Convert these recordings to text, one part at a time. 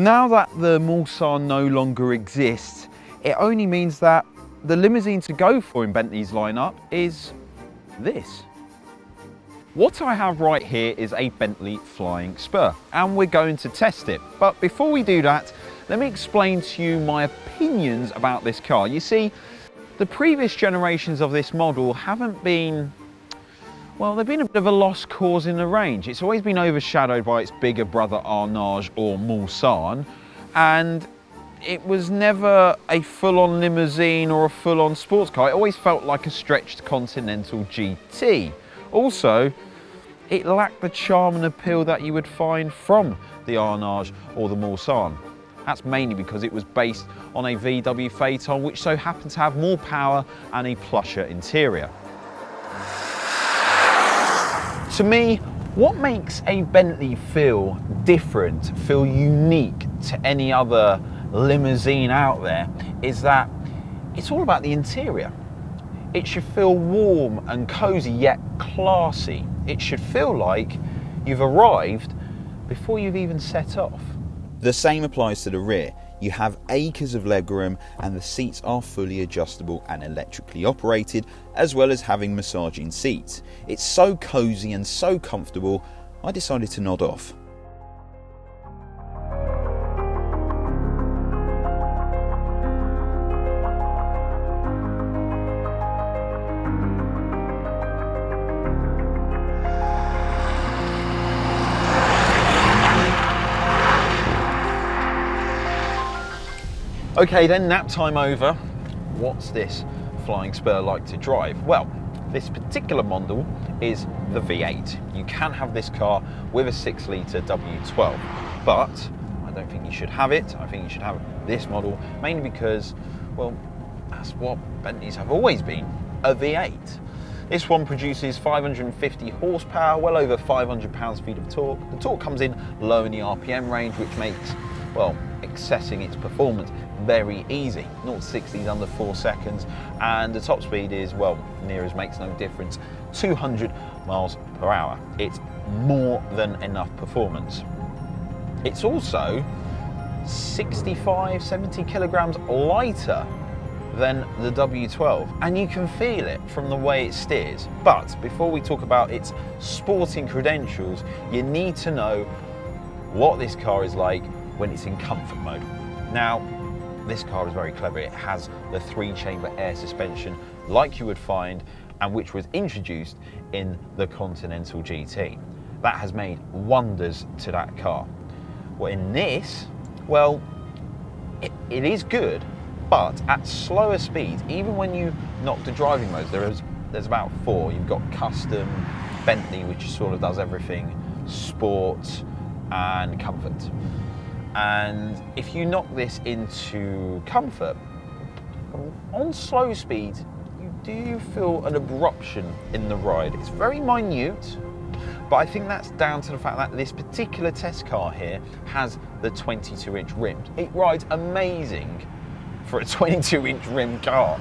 Now that the Mulsanne no longer exists, it only means that the limousine to go for in Bentley's lineup is this. What I have right here is a Bentley Flying Spur, and we're going to test it. But before we do that, let me explain to you my opinions about this car. You see, the previous generations of this model haven't been, well, they've been a bit of a lost cause in the range. It's always been overshadowed by its bigger brother Arnarge or Mulsanne, and it was never a full-on limousine or a full-on sports car. It always felt like a stretched Continental GT. Also, it lacked the charm and appeal that you would find from the Arnarge or the Mulsanne. That's mainly because it was based on a VW Phaeton, which so happened to have more power and a plusher interior. To me, what makes a Bentley feel different, feel unique to any other limousine out there, is that it's all about the interior. It should feel warm and cozy, yet classy. It should feel like you've arrived before you've even set off. The same applies to the rear. You have acres of legroom and the seats are fully adjustable and electrically operated, as well as having massaging seats. It's so cozy and so comfortable, I decided to nod off. Okay then, nap time over. What's this Flying Spur like to drive? Well, this particular model is the V8. You can have this car with a 6-litre W12, but I don't think you should have it. I think you should have this model, mainly because, well, that's what Bentleys have always been, a V8. This one produces 550 horsepower, well over 500 pounds-feet of torque. The torque comes in low in the RPM range, which makes, well, accessing its performance very easy. 0 to 60 is under 4 seconds, and the top speed is, well, near as makes no difference, 200 miles per hour. It's more than enough performance. It's also 65, 70 kilograms lighter than the W12, and you can feel it from the way it steers. But before we talk about its sporting credentials, you need to know what this car is like when it's in comfort mode. Now, this car is very clever. It has the 3-chamber air suspension like you would find, and which was introduced in the Continental GT. That has made wonders to that car. Well, in this, well, it is good, but at slower speeds, even when you knock the driving modes, there's about 4. You've got custom, Bentley, which sort of does everything, sport and comfort. And if you knock this into comfort, on slow speeds, you do feel an abruption in the ride. It's very minute, but I think that's down to the fact that this particular test car here has the 22-inch rims. It rides amazing for a 22-inch rim car.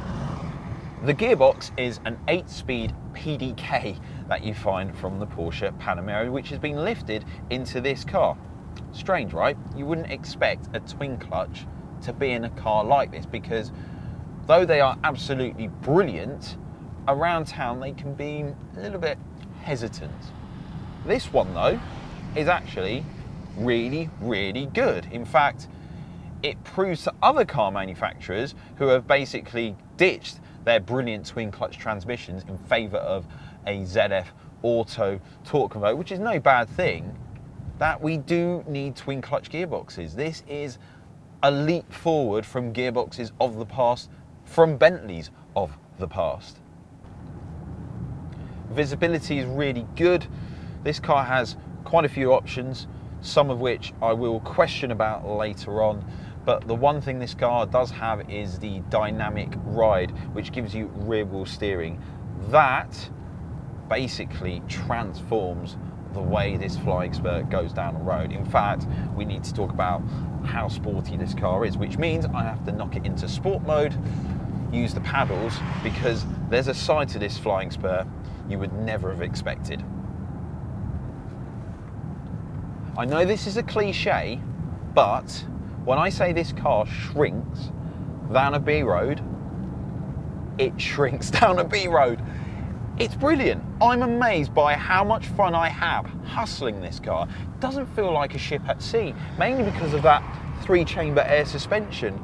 The gearbox is an 8-speed PDK that you find from the Porsche Panamera, which has been lifted into this car. Strange, right? You wouldn't expect a twin clutch to be in a car like this, because though they are absolutely brilliant, around town they can be a little bit hesitant. This one though is actually really, really good. In fact, it proves to other car manufacturers who have basically ditched their brilliant twin clutch transmissions in favour of a ZF Auto torque converter, which is no bad thing, that we do need twin clutch gearboxes. This is a leap forward from gearboxes of the past, from Bentleys of the past. Visibility is really good. This car has quite a few options, some of which I will question about later on. But the one thing this car does have is the dynamic ride, which gives you rear wheel steering. That basically transforms the way this Flying Spur goes down the road. In fact, we need to talk about how sporty this car is, which means I have to knock it into sport mode, use the paddles, because there's a side to this Flying Spur you would never have expected. I know this is a cliche, but When I say this car shrinks down a B road, it shrinks down a B road. It's brilliant. I'm amazed by how much fun I have hustling this car. It doesn't feel like a ship at sea, mainly because of that 3-chamber air suspension.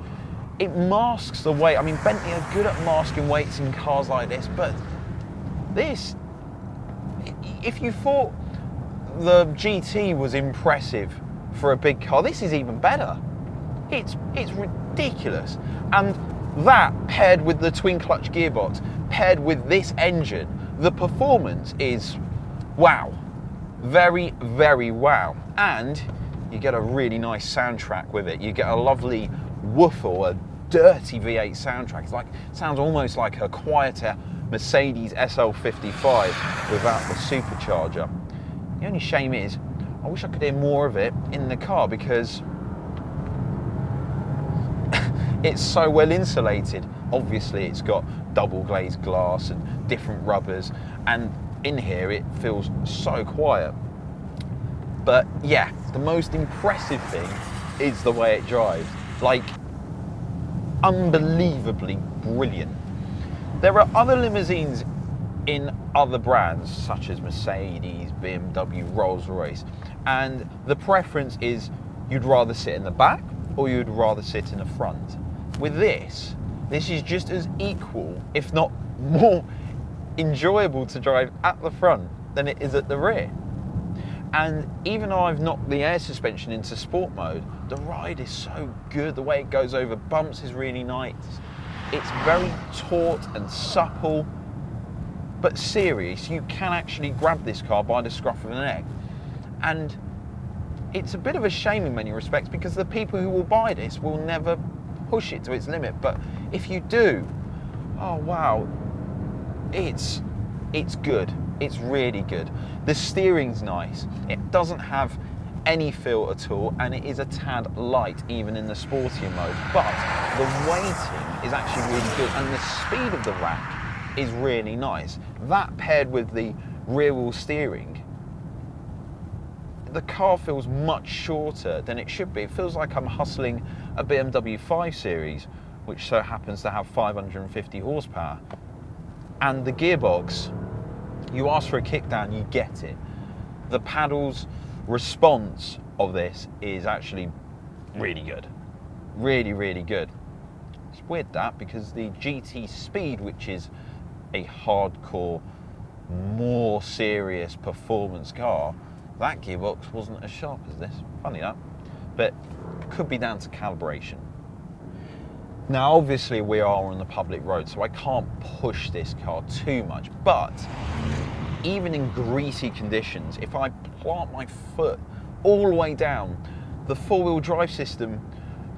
It masks the weight. I mean, Bentley are good at masking weights in cars like this, but this, if you thought the GT was impressive for a big car, this is even better. It's ridiculous. And that, paired with the twin clutch gearbox, paired with this engine, the performance is wow. Very, very wow. And you get a really nice soundtrack with it. You get a lovely woofer, a dirty V8 soundtrack. It sounds almost like a quieter Mercedes SL55 without the supercharger. The only shame is, I wish I could hear more of it in the car because it's so well insulated. Obviously it's got double glazed glass and different rubbers, and in here it feels so quiet. But yeah, the most impressive thing is the way it drives. Like, unbelievably brilliant. There are other limousines in other brands such as Mercedes, BMW, Rolls-Royce, and the preference is you'd rather sit in the back or you'd rather sit in the front. With this is just as equal, if not more enjoyable to drive at the front than it is at the rear. And even though I've knocked the air suspension into sport mode, the ride is so good. The way it goes over bumps is really nice. It's very taut and supple, but serious. You can actually grab this car by the scruff of the neck. And it's a bit of a shame in many respects because the people who will buy this will never push it to its limit. But if you do, oh wow, it's good. It's really good. The steering's nice. It doesn't have any feel at all, and it is a tad light even in the sportier mode. But the weighting is actually really good, and the speed of the rack is really nice. That paired with the rear wheel steering, the car feels much shorter than it should be. It feels like I'm hustling a BMW 5 Series, which so happens to have 550 horsepower. And the gearbox, you ask for a kickdown, you get it. The paddles response of this is actually really good. Really, really good. It's weird that, because the GT Speed, which is a hardcore, more serious performance car, that gearbox wasn't as sharp as this. Funny that. But could be down to calibration. Now obviously we are on the public road, so I can't push this car too much, but even in greasy conditions, if I plant my foot all the way down, the four-wheel drive system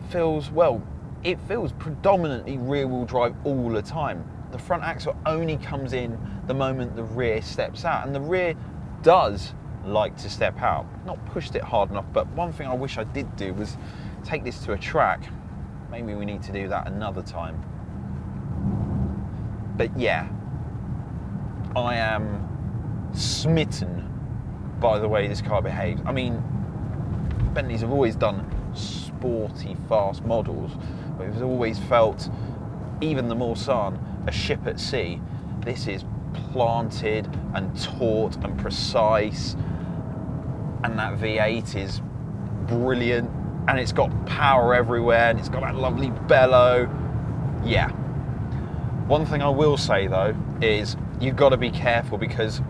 feels, well, it feels predominantly rear-wheel drive all the time. The front axle only comes in the moment the rear steps out, and the rear does like to step out. Not pushed it hard enough, but one thing I wish I did do was take this to a track. Maybe we need to do that another time. But yeah, I am smitten by the way this car behaves. I mean, Bentleys have always done sporty, fast models, but it's always felt, even the Mulsanne, a ship at sea. This is planted and taut and precise, and that V8 is brilliant, and it's got power everywhere, and it's got that lovely bellow. Yeah. One thing I will say though is you've got to be careful, because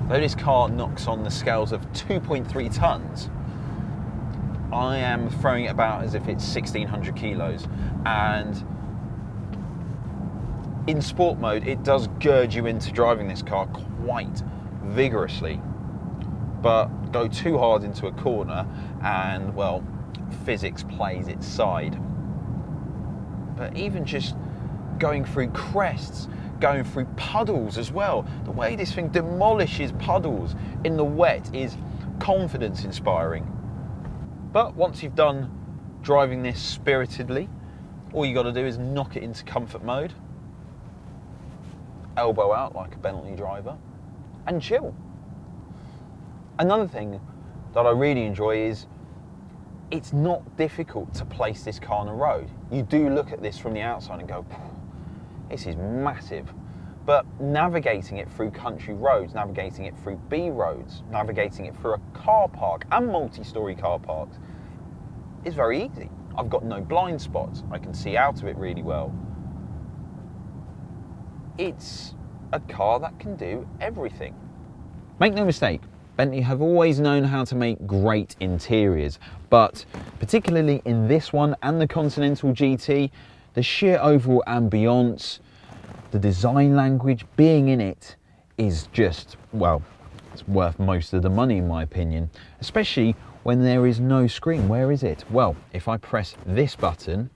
though this car knocks on the scales of 2.3 tons, I am throwing it about as if it's 1,600 kilos, and in sport mode it does gird you into driving this car quite vigorously. But go too hard into a corner and, well, physics plays its side. But even just going through crests, going through puddles as well, the way this thing demolishes puddles in the wet is confidence inspiring. But once you've done driving this spiritedly, all you got to do is knock it into comfort mode, elbow out like a Bentley driver, and chill. Another thing that I really enjoy is it's not difficult to place this car on the road. You do look at this from the outside and go, this is massive. But navigating it through country roads, navigating it through B roads, navigating it through a car park and multi-storey car parks is very easy. I've got no blind spots. I can see out of it really well. It's a car that can do everything. Make no mistake, Bentley have always known how to make great interiors, but particularly in this one and the Continental GT, the sheer overall ambience, the design language being in it is just, well, it's worth most of the money in my opinion, especially when there is no screen. Where is it? Well, if I press this button,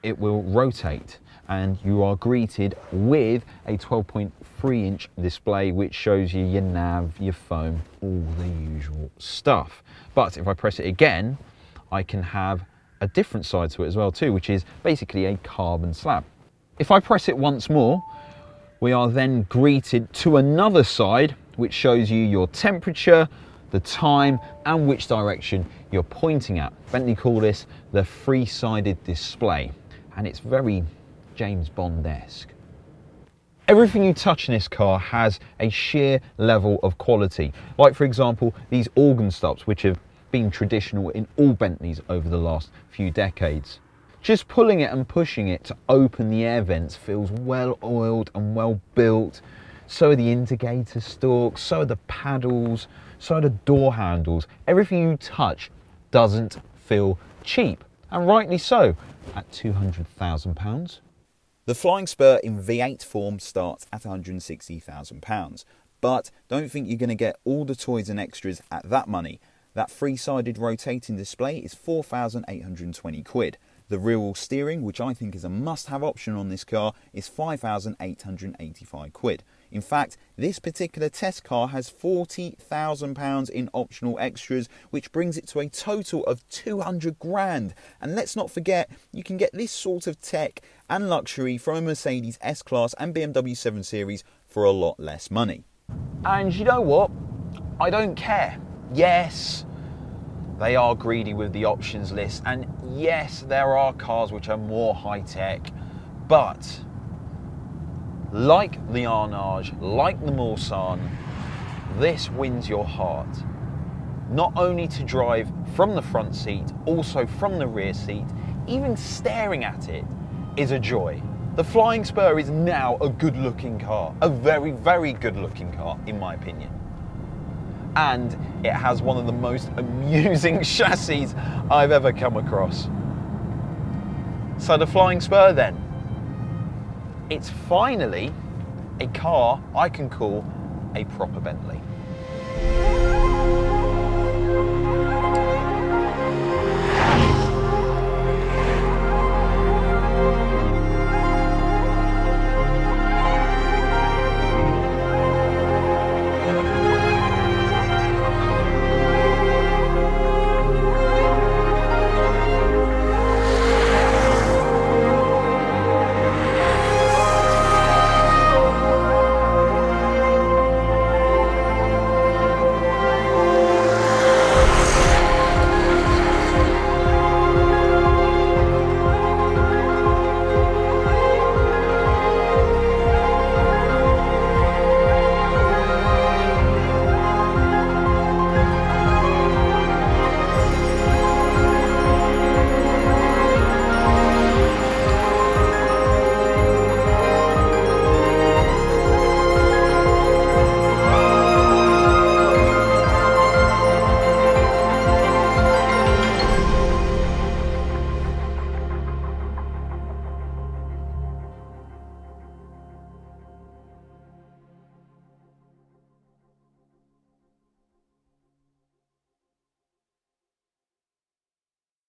it will rotate and you are greeted with a 12.3-inch display which shows you your nav, your phone, all the usual stuff. But if I press it again, I can have a different side to it as well too, which is basically a carbon slab. If I press it once more, we are then greeted to another side which shows you your temperature, the time and which direction you're pointing at. Bentley call this the three-sided display, and it's very James Bond-esque. Everything you touch in this car has a sheer level of quality. Like for example, these organ stops, which have been traditional in all Bentleys over the last few decades. Just pulling it and pushing it to open the air vents feels well oiled and well built. So are the indicator stalks, so are the paddles, so are the door handles. Everything you touch doesn't feel cheap, and rightly so, at £200,000. The Flying Spur in V8 form starts at £160,000, but don't think you're going to get all the toys and extras at that money. That three-sided rotating display is £4,820. The rear-wheel steering, which I think is a must-have option on this car, is £5,885. In fact, this particular test car has £40,000 in optional extras, which brings it to a total of 200 grand. And let's not forget, you can get this sort of tech and luxury from a Mercedes S-Class and BMW 7 Series for a lot less money. And you know what? I don't care. Yes, they are greedy with the options list, and yes, there are cars which are more high-tech, but like the Arnarge, like the Mulsanne, this wins your heart. Not only to drive from the front seat, also from the rear seat, even staring at it is a joy. The Flying Spur is now a good-looking car, a very, very good-looking car, in my opinion. And it has one of the most amusing chassis I've ever come across. So the Flying Spur then, it's finally a car I can call a proper Bentley.